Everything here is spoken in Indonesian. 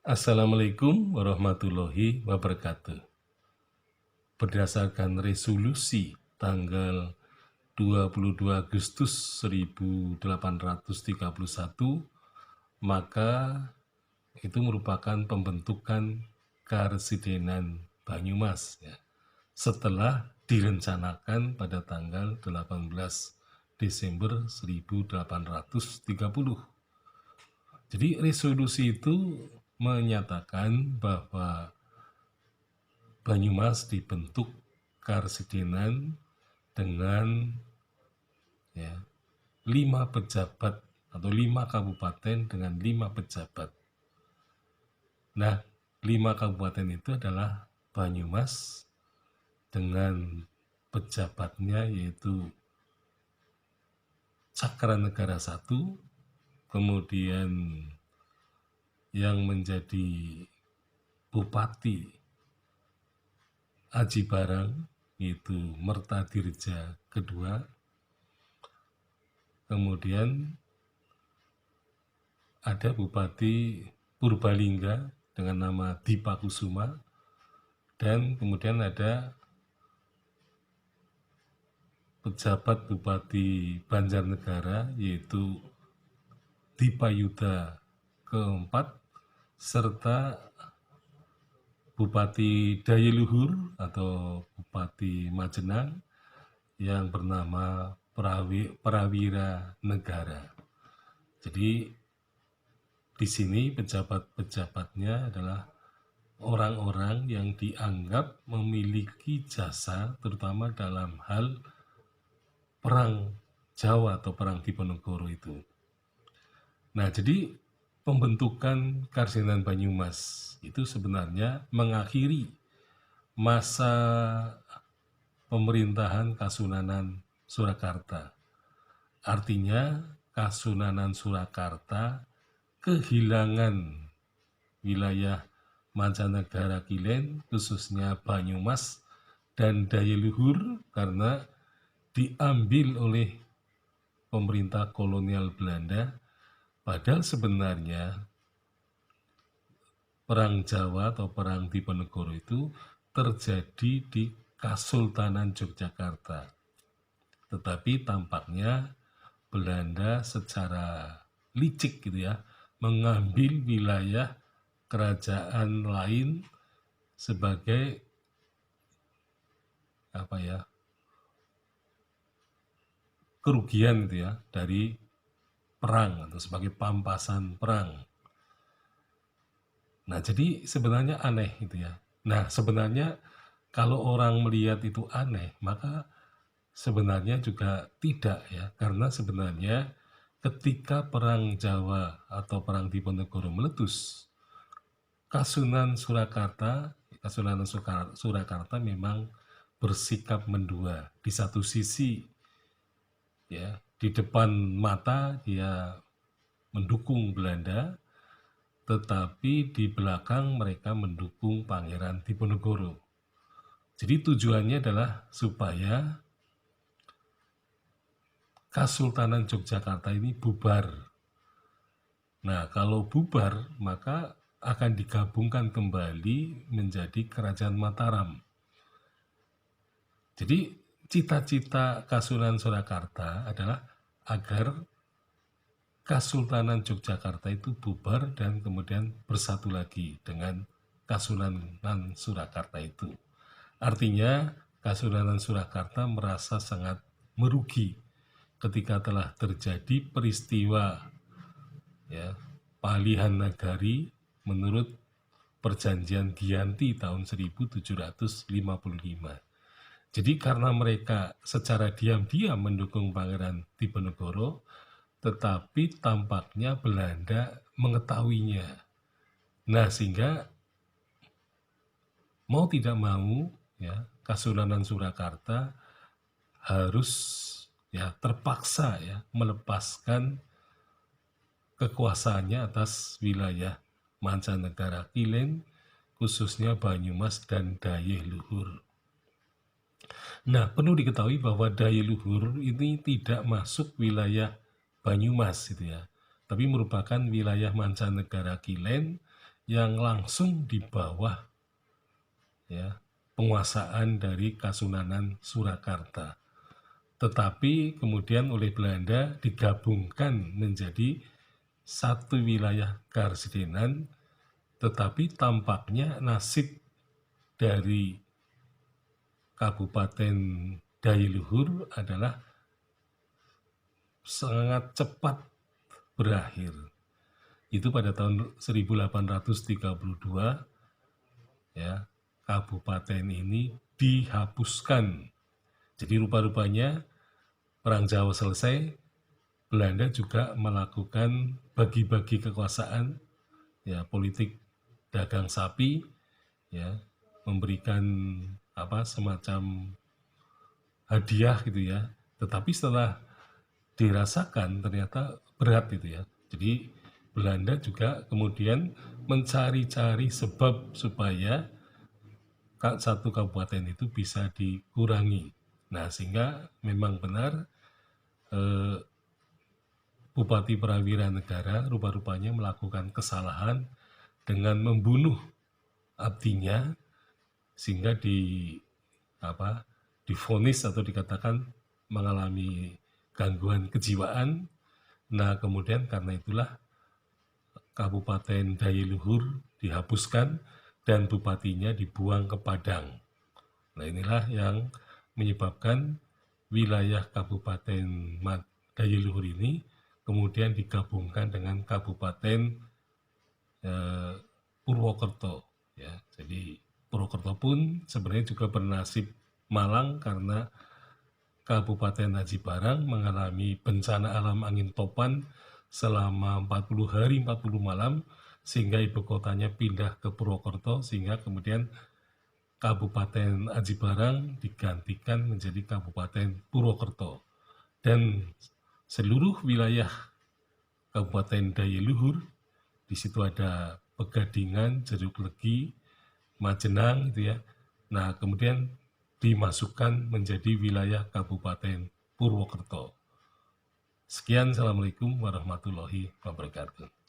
Assalamualaikum warahmatullahi wabarakatuh. Berdasarkan resolusi tanggal 22 Agustus 1831, maka itu merupakan pembentukan Karesidenan Banyumas ya, setelah direncanakan pada tanggal 18 Desember 1830. Jadi resolusi itu menyatakan bahwa Banyumas dibentuk Karesidenan dengan ya 5 pejabat atau 5 kabupaten dengan 5 pejabat. Nah, 5 kabupaten itu adalah Banyumas dengan pejabatnya yaitu Cakranegara 1, kemudian yang menjadi Bupati Aji Barang yaitu Mertadirja kedua, kemudian ada Bupati Purbalingga dengan nama Dipakusuma, dan kemudian ada pejabat Bupati Banjarnegara yaitu Dipayuda keempat, serta Bupati Dayeluhur atau Bupati Majenang yang bernama Prawira Negara. Jadi di sini pejabat-pejabatnya adalah orang-orang yang dianggap memiliki jasa terutama dalam hal perang Jawa atau perang Diponegoro itu. Nah, jadi pembentukan Karesidenan Banyumas itu sebenarnya mengakhiri masa pemerintahan Kasunanan Surakarta. Artinya Kasunanan Surakarta kehilangan wilayah mancanegara Kilen, khususnya Banyumas dan Dayeluhur, karena diambil oleh pemerintah kolonial Belanda. Padahal sebenarnya Perang Jawa atau Perang Diponegoro itu terjadi di Kasultanan Yogyakarta. Tetapi tampaknya Belanda secara licik gitu ya, mengambil wilayah kerajaan lain sebagai kerugian gitu ya dari perang atau sebagai pampasan perang. Nah, jadi sebenarnya aneh gitu ya. Nah, sebenarnya kalau orang melihat itu aneh, maka sebenarnya juga tidak ya, karena sebenarnya ketika Perang Jawa atau Perang Diponegoro meletus, Kasunanan Surakarta memang bersikap mendua. Di satu sisi ya, di depan mata dia mendukung Belanda, tetapi di belakang mereka mendukung Pangeran Diponegoro. Jadi tujuannya adalah supaya Kasultanan Yogyakarta ini bubar. Nah, kalau bubar, maka akan digabungkan kembali menjadi Kerajaan Mataram. Jadi, cita-cita Kasunanan Surakarta adalah agar Kasultanan Yogyakarta itu bubar dan kemudian bersatu lagi dengan Kasunanan Surakarta itu. Artinya, Kasunanan Surakarta merasa sangat merugi ketika telah terjadi peristiwa ya, palihan nagari menurut Perjanjian Giyanti tahun 1755. Jadi karena mereka secara diam-diam mendukung Pangeran Diponegoro, tetapi tampaknya Belanda mengetahuinya. Nah, sehingga mau tidak mau ya, Kasunanan Surakarta harus ya terpaksa ya melepaskan kekuasaannya atas wilayah mancanegara Kilen, khususnya Banyumas dan Dayeluhur. Nah, perlu diketahui bahwa Dayeluhur ini tidak masuk wilayah Banyumas gitu ya, tapi merupakan wilayah mancanegara Kilen yang langsung di bawah ya penguasaan dari Kasunanan Surakarta. Tetapi kemudian oleh Belanda digabungkan menjadi satu wilayah karesidenan, tetapi tampaknya nasib dari Kabupaten Dayiluhur adalah sangat cepat berakhir. Itu pada tahun 1832 ya, kabupaten ini dihapuskan. Jadi rupa-rupanya Perang Jawa selesai, Belanda juga melakukan bagi-bagi kekuasaan, ya politik dagang sapi, ya memberikan semacam hadiah gitu ya. Tetapi setelah dirasakan ternyata berat gitu ya. Jadi Belanda juga kemudian mencari-cari sebab supaya satu kabupaten itu bisa dikurangi. Nah, sehingga memang benar Bupati Prawira Negara rupa-rupanya melakukan kesalahan dengan membunuh abdinya, sehingga divonis atau dikatakan mengalami gangguan kejiwaan. Nah, kemudian karena itulah Kabupaten Dayiluhur dihapuskan dan bupatinya dibuang ke Padang. Nah, inilah yang menyebabkan wilayah Kabupaten Dayiluhur ini kemudian digabungkan dengan Kabupaten Purwokerto. Ya, jadi Purwokerto pun sebenarnya juga bernasib malang karena Kabupaten Aji Barang mengalami bencana alam angin topan selama 40 hari 40 malam, sehingga ibu kotanya pindah ke Purwokerto, sehingga kemudian Kabupaten Aji Barang digantikan menjadi Kabupaten Purwokerto. Dan seluruh wilayah Kabupaten Dayiluhur, di situ ada Pegadingan, Jeruk Legi, Majenang gitu ya. Nah, kemudian dimasukkan menjadi wilayah Kabupaten Purwokerto. Sekian, Assalamualaikum warahmatullahi wabarakatuh.